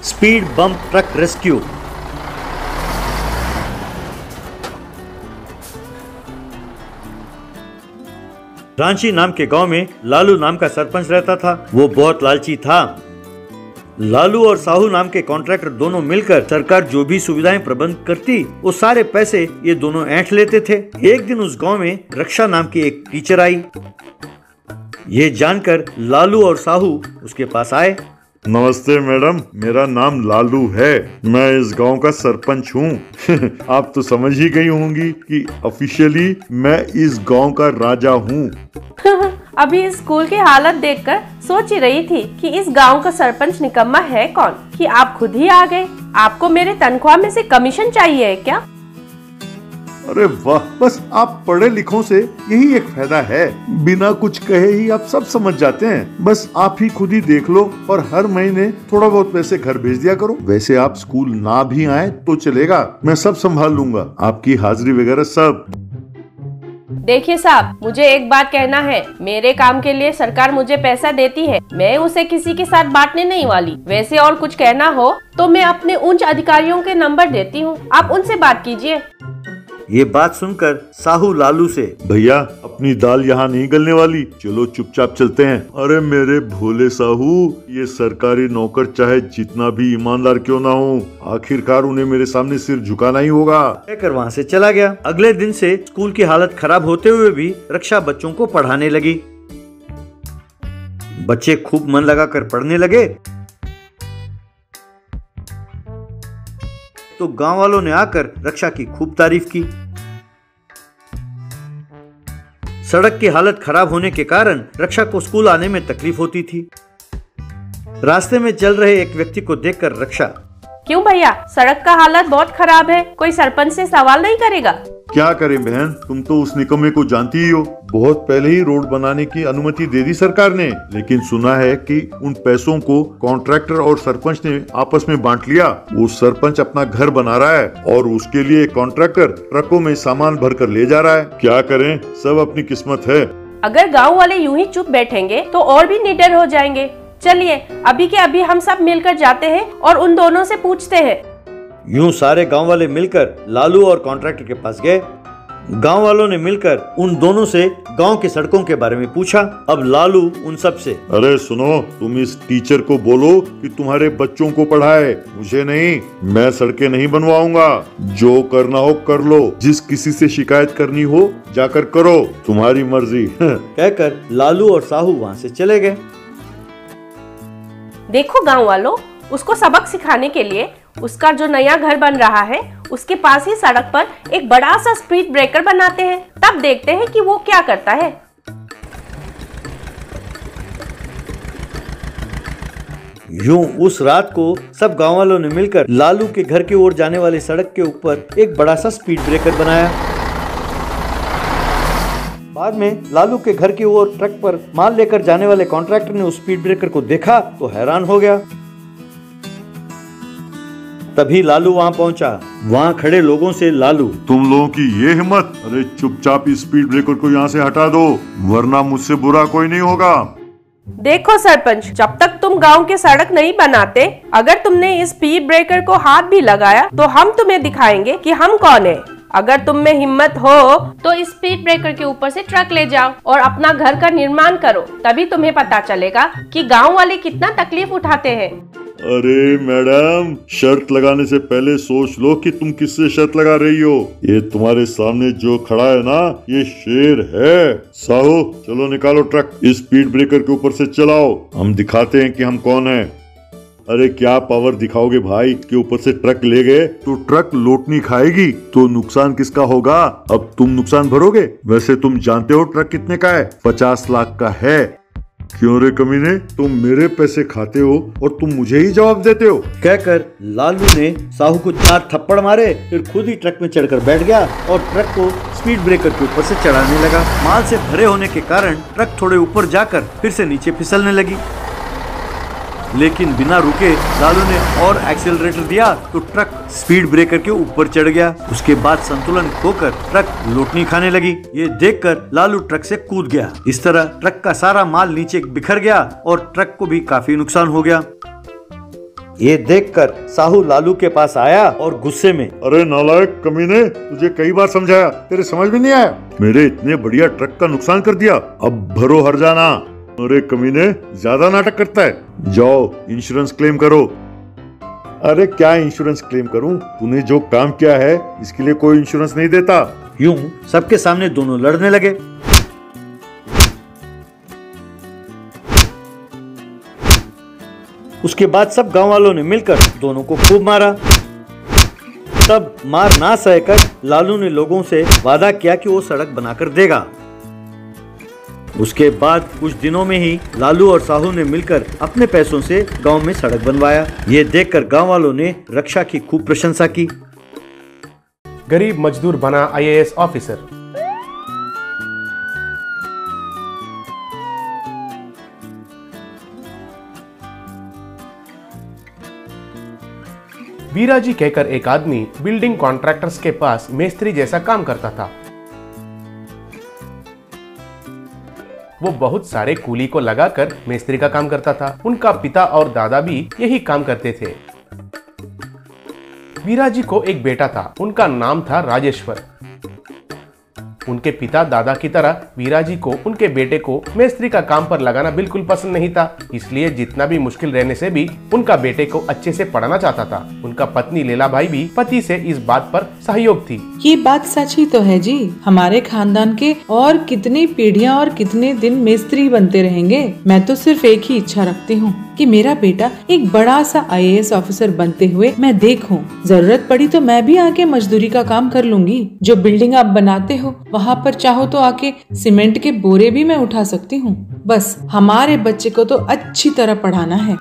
Speed bump truck rescue. Ranchi नाम के गांव में लालू नाम का सरपंच रहता था। वो बहुत लालची था। लालू और साहू नाम के कॉन्ट्रैक्टर दोनों मिलकर सरकार जो भी सुविधाएं प्रबंध करती वो सारे पैसे ये दोनों ऐंठ लेते थे। एक दिन उस गांव में रक्षा नाम की एक टीचर आई। ये जानकर लालू और साहू उसके पास आए। नमस्ते मैडम, मेरा नाम लालू है। मैं इस गांव का सरपंच हूँ। आप तो समझ ही गई होंगी कि ऑफिशियली मैं इस गांव का राजा हूँ। अभी स्कूल की हालत देखकर सोच ही रही थी कि इस गांव का सरपंच निकम्मा है कौन कि आप खुद ही आ गए। आपको मेरे तनख्वाह में से कमीशन चाहिए है क्या? अरे वाह, बस आप पढ़े लिखों से यही एक फायदा है, बिना कुछ कहे ही आप सब समझ जाते हैं। बस आप ही खुद ही देख लो और हर महीने थोड़ा बहुत पैसे घर भेज दिया करो। वैसे आप स्कूल ना भी आए तो चलेगा, मैं सब संभाल लूंगा, आपकी हाजिरी वगैरह सब। देखिए साहब, मुझे एक बात कहना है, मेरे काम के लिए सरकार मुझे पैसा देती है, मैं उसे किसी के साथ बांटने नहीं वाली। वैसे और कुछ कहना हो तो मैं अपने उच्च अधिकारियों के नंबर देती हूँ, आप उनसे बात कीजिए। ये बात सुनकर साहू लालू से, भैया अपनी दाल यहाँ नहीं गलने वाली, चलो चुपचाप चलते हैं। अरे मेरे भोले साहू, ये सरकारी नौकर चाहे जितना भी ईमानदार क्यों ना हो, आखिरकार उन्हें मेरे सामने सिर झुकाना ही होगा। कहकर वहाँ से चला गया। अगले दिन से स्कूल की हालत खराब होते हुए भी रक्षा बच्चों को पढ़ाने लगी। बच्चे खूब मन लगाकर पढ़ने लगे तो गांव वालों ने आकर रक्षा की खूब तारीफ की। सड़क की हालत खराब होने के कारण रक्षा को स्कूल आने में तकलीफ होती थी। रास्ते में चल रहे एक व्यक्ति को देखकर रक्षा, क्यों भैया, सड़क का हालत बहुत खराब है, कोई सरपंच से सवाल नहीं करेगा? क्या करें बहन, तुम तो उस निकम्मे को जानती ही हो। बहुत पहले ही रोड बनाने की अनुमति दे दी सरकार ने, लेकिन सुना है कि उन पैसों को कॉन्ट्रैक्टर और सरपंच ने आपस में बांट लिया। वो सरपंच अपना घर बना रहा है और उसके लिए कॉन्ट्रैक्टर ट्रकों में सामान भर कर ले जा रहा है। क्या करें, सब अपनी किस्मत है। अगर गाँव वाले यूं ही चुप बैठेंगे तो और भी निडर हो जाएंगे। चलिए अभी के अभी हम सब मिलकर जाते हैं और उन दोनों से पूछते हैं। यूं सारे गांव वाले मिलकर लालू और कॉन्ट्रैक्टर के पास गए। गांव वालों ने मिलकर उन दोनों से गांव की सड़कों के बारे में पूछा। अब लालू उन सब से, अरे सुनो, तुम इस टीचर को बोलो कि तुम्हारे बच्चों को पढ़ाए, मुझे नहीं। मैं सड़कें नहीं बनवाऊंगा, जो करना हो कर लो, जिस किसी से शिकायत करनी हो जाकर करो, तुम्हारी मर्जी। कहकर लालू और साहू वहाँ से चले गए। देखो गांव वालों, उसको सबक सिखाने के लिए उसका जो नया घर बन रहा है उसके पास ही सड़क पर एक बड़ा सा स्पीड ब्रेकर बनाते हैं, तब देखते हैं कि वो क्या करता है। यूं उस रात को सब गांव वालों ने मिलकर लालू के घर की ओर जाने वाली सड़क के ऊपर एक बड़ा सा स्पीड ब्रेकर बनाया। बाद में लालू के घर की ओर ट्रक पर माल लेकर जाने वाले कॉन्ट्रैक्टर ने उस स्पीड ब्रेकर को देखा तो हैरान हो गया। तभी लालू वहां पहुंचा। वहां खड़े लोगों से लालू, तुम लोगों की ये हिम्मत, अरे चुपचाप इस स्पीड ब्रेकर को यहाँ से हटा दो, वरना मुझसे बुरा कोई नहीं होगा। देखो सरपंच, जब तक तुम गांव की सड़क नहीं बनाते, अगर तुमने इस स्पीड ब्रेकर को हाथ भी लगाया तो हम तुम्हें दिखाएंगे कि हम कौन है। अगर तुम में हिम्मत हो तो इस स्पीड ब्रेकर के ऊपर से ट्रक ले जाओ और अपना घर का निर्माण करो, तभी तुम्हें पता चलेगा कि गांव वाले कितना तकलीफ उठाते हैं। अरे मैडम, शर्त लगाने से पहले सोच लो कि तुम किससे शर्त लगा रही हो। ये तुम्हारे सामने जो खड़ा है ना, ये शेर है। साहू चलो निकालो ट्रक, इस स्पीड ब्रेकर के ऊपर से चलाओ, हम दिखाते हैं कि हम कौन है। अरे क्या पावर दिखाओगे भाई, के ऊपर से ट्रक ले गए तो ट्रक लोटनी खाएगी तो नुकसान किसका होगा? अब तुम नुकसान भरोगे। वैसे तुम जानते हो ट्रक कितने का है? 50 लाख का है। क्यों रे कमीने, तुम मेरे पैसे खाते हो और तुम मुझे ही जवाब देते हो। कहकर लालू ने साहू को 4 थप्पड़ मारे, फिर खुद ही ट्रक में चढ़कर बैठ गया और ट्रक को स्पीड ब्रेकर के ऊपर से चढ़ाने लगा। माल से भरे होने के कारण ट्रक थोड़े ऊपर जाकर फिर से नीचे फिसलने लगी, लेकिन बिना रुके लालू ने और एक्सेलरेटर दिया तो ट्रक स्पीड ब्रेकर के ऊपर चढ़ गया। उसके बाद संतुलन खोकर ट्रक लोटनी खाने लगी। ये देखकर लालू ट्रक से कूद गया। इस तरह ट्रक का सारा माल नीचे बिखर गया और ट्रक को भी काफी नुकसान हो गया। ये देखकर साहू लालू के पास आया और गुस्से में, अरे नालायक कमीने, तुझे कई बार समझाया, तेरे समझ में नहीं आया। मेरे इतने बढ़िया ट्रक का नुकसान कर दिया, अब भरो हर जाना। अरे कमीने, ज्यादा नाटक करता है। जाओ इंश्योरेंस क्लेम करो। अरे क्या इंश्योरेंस क्लेम करूं? तूने जो काम किया है इसके लिए कोई इंश्योरेंस नहीं देता। यूं सबके सामने दोनों लड़ने लगे। उसके बाद सब गांव वालों ने मिलकर दोनों को खूब मारा। तब मार ना सहकर लालू ने लोगों से वादा किया कि वो सड़क बनाकर देगा। उसके बाद कुछ दिनों में ही लालू और साहू ने मिलकर अपने पैसों से गांव में सड़क बनवाया। ये देखकर गांव वालों ने रक्षा की खूब प्रशंसा की। गरीब मजदूर बना आईएएस ऑफिसर। वीराजी कहकर एक आदमी बिल्डिंग कॉन्ट्रैक्टर्स के पास मेस्त्री जैसा काम करता था। वो बहुत सारे कूली को लगाकर मेस्त्री का काम करता था। उनका पिता और दादा भी यही काम करते थे। वीराजी को एक बेटा था, उनका नाम था राजेश्वर। उनके पिता दादा की तरह वीराजी को उनके बेटे को मेस्त्री का काम पर लगाना बिल्कुल पसंद नहीं था, इसलिए जितना भी मुश्किल रहने से भी उनका बेटे को अच्छे से पढ़ाना चाहता था। उनका पत्नी लीला भाई भी पति से इस बात पर सहयोग थी। ये बात सच ही तो है जी। हमारे खानदान के और कितनी पीढ़ियां और कितने दिन मेस्त्री बनते रहेंगे। मैं तो सिर्फ एक ही इच्छा रखती हूँ कि मेरा बेटा एक बड़ा सा आईएएस ऑफिसर बनते हुए मैं देखूं। जरूरत पड़ी तो मैं भी आके मजदूरी का काम कर लूंगी। जो बिल्डिंग आप बनाते हो वहाँ पर चाहो तो आके सीमेंट के बोरे भी मैं उठा सकती हूँ। बस हमारे बच्चे को तो अच्छी तरह पढ़ाना है।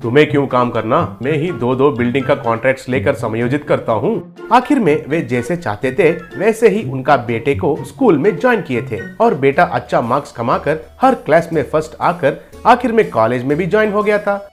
तुम्हें क्यों काम करना, मैं ही दो बिल्डिंग का कॉन्ट्रैक्ट्स लेकर समायोजित करता हूँ। आखिर में वे जैसे चाहते थे वैसे ही उनका बेटे को स्कूल में ज्वाइन किए थे और बेटा अच्छा मार्क्स कमाकर हर क्लास में फर्स्ट आकर आखिर में कॉलेज में भी ज्वाइन हो गया था।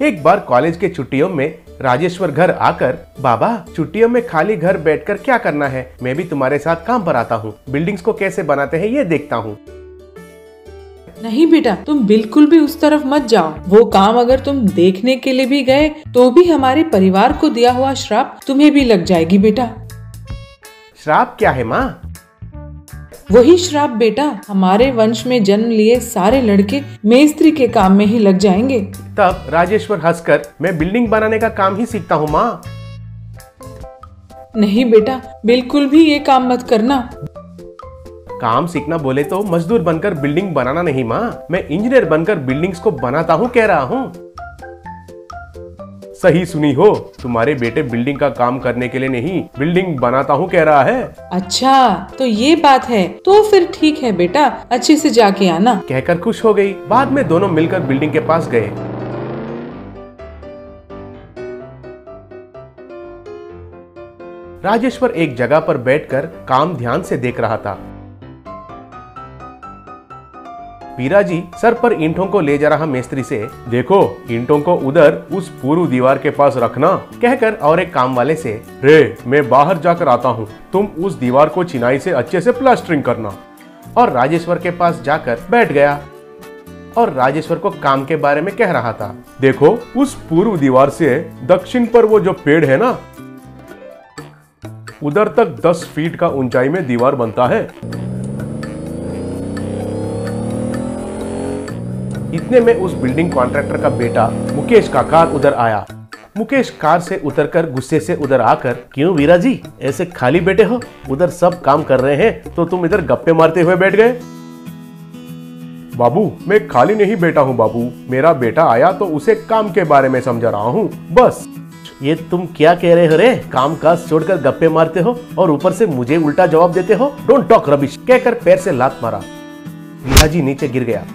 एक बार कॉलेज के छुट्टियों में राजेश्वर घर आकर, बाबा छुट्टियों में खाली घर बैठकर क्या करना है, मैं भी तुम्हारे साथ काम पर आता हूँ, बिल्डिंग्स को कैसे बनाते हैं ये देखता हूँ। नहीं बेटा, तुम बिल्कुल भी उस तरफ मत जाओ। वो काम अगर तुम देखने के लिए भी गए तो भी हमारे परिवार को दिया हुआ श्राप तुम्हें भी लग जाएगी बेटा। श्राप क्या है माँ? वही श्राप बेटा, हमारे वंश में जन्म लिए सारे लड़के मेस्त्री के काम में ही लग जाएंगे। तब राजेश्वर हंसकर, मैं बिल्डिंग बनाने का काम ही सीखता हूँ माँ। नहीं बेटा, बिल्कुल भी ये काम मत करना। काम सीखना बोले तो मजदूर बनकर बिल्डिंग बनाना नहीं माँ, मैं इंजीनियर बनकर बिल्डिंग्स को बनाता हूँ कह रहा हूँ। सही सुनी हो, तुम्हारे बेटे बिल्डिंग का काम करने के लिए नहीं बिल्डिंग बनाता हूँ कह रहा है। अच्छा तो ये बात है, तो फिर ठीक है बेटा, अच्छे से जाके आना। कहकर खुश हो गई। बाद में दोनों मिलकर बिल्डिंग के पास गए। राजेश्वर एक जगह पर बैठकर काम ध्यान से देख रहा था। वीराजी सर पर ईंटों को ले जा रहा मेस्त्री से, देखो ईंटों को उधर उस पूर्व दीवार के पास रखना, कहकर और एक काम वाले से, रे मैं बाहर जाकर आता हूँ, तुम उस दीवार को चिनाई से अच्छे से प्लास्टरिंग करना। और राजेश्वर के पास जाकर बैठ गया और राजेश्वर को काम के बारे में कह रहा था, देखो उस पूर्व दीवार से दक्षिण पर वो जो पेड़ है ना, उधर तक 10 फीट का ऊंचाई में दीवार बनता है। इतने में उस बिल्डिंग कॉन्ट्रैक्टर का बेटा मुकेश का कार उधर आया। मुकेश कार से उतरकर गुस्से से उधर आकर, क्यों वीराजी ऐसे खाली बैठे हो, उधर सब काम कर रहे हैं तो तुम इधर गप्पे मारते हुए बैठ गए। बाबू मैं खाली नहीं बैठा हूँ बाबू, मेरा बेटा आया तो उसे काम के बारे में समझा रहा हूँ बस। ये तुम क्या कह रहे हो रे, काम काज छोड़कर गप्पे मारते हो और ऊपर से मुझे उल्टा जवाब देते हो, डोंट टॉक रबिश, कहकर पैर से लात मारा। वीराजी नीचे गिर गया।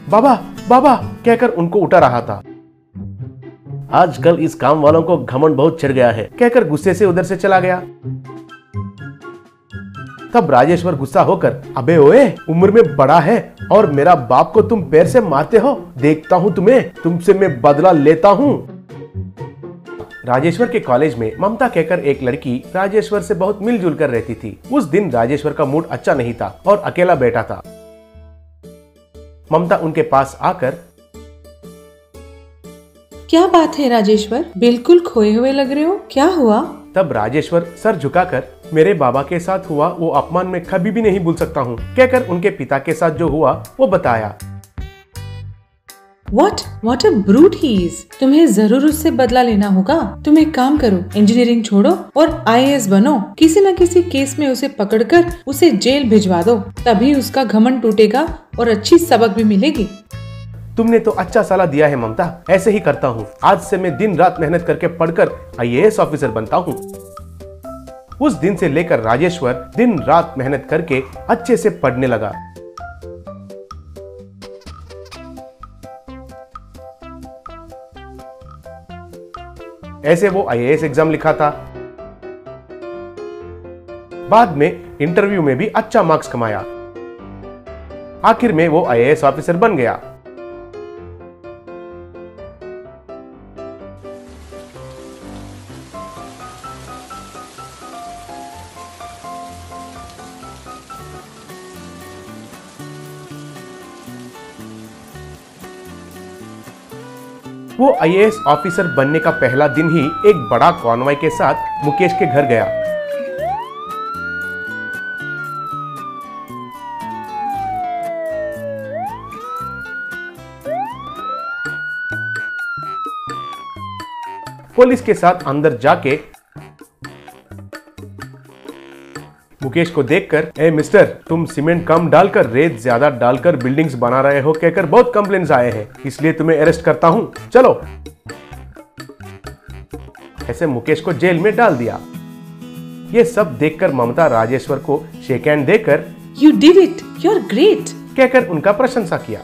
बाबा बाबा कहकर उनको उठा रहा था। आजकल इस काम वालों को घमंड बहुत चढ़ गया है, कहकर गुस्से से उधर से चला गया। तब राजेश्वर गुस्सा होकर, अबे ओए उम्र में बड़ा है और मेरा बाप को तुम पैर से मारते हो, देखता हूं तुम्हें, तुमसे मैं बदला लेता हूं। राजेश्वर के कॉलेज में ममता कहकर एक लड़की राजेश्वर से बहुत मिलजुल कर रहती थी। उस दिन राजेश्वर का मूड अच्छा नहीं था और अकेला बैठा था। ममता उनके पास आकर, क्या बात है राजेश्वर, बिल्कुल खोए हुए लग रहे हो, क्या हुआ? तब राजेश्वर सर झुकाकर मेरे बाबा के साथ हुआ वो अपमान मैं कभी भी नहीं भूल सकता हूँ कहकर उनके पिता के साथ जो हुआ वो बताया। What a brute he is! तुम्हें जरूर उससे बदला लेना होगा। तुम एक काम करो, इंजीनियरिंग छोड़ो और IAS बनो। किसी न किसी केस में उसे पकड़कर उसे जेल भिजवा दो, तभी उसका घमंड टूटेगा और अच्छी सबक भी मिलेगी। तुमने तो अच्छा सलाह दिया है ममता, ऐसे ही करता हूँ। आज से मैं दिन रात मेहनत करके पढ़कर IAS ऑफिसर बनता हूँ। उस दिन से लेकर राजेश्वर दिन रात मेहनत करके अच्छे से पढ़ने लगा। ऐसे वो IAS एग्जाम लिखा था। बाद में इंटरव्यू में भी अच्छा मार्क्स कमाया। आखिर में वो IAS ऑफिसर बन गया। वो IAS ऑफिसर बनने का पहला दिन ही एक बड़ा कॉन्वॉय के साथ मुकेश के घर गया। पुलिस के साथ अंदर जाके मुकेश को देखकर, ए मिस्टर, तुम सीमेंट कम डालकर रेत ज्यादा डालकर बिल्डिंग्स बना रहे हो कहकर बहुत कंप्लेंट्स आए हैं, इसलिए तुम्हें अरेस्ट करता हूं, चलो। ऐसे मुकेश को जेल में डाल दिया। ये सब देखकर ममता राजेश्वर को शेक हैंड देकर You did it! You're great! कहकर उनका प्रशंसा किया।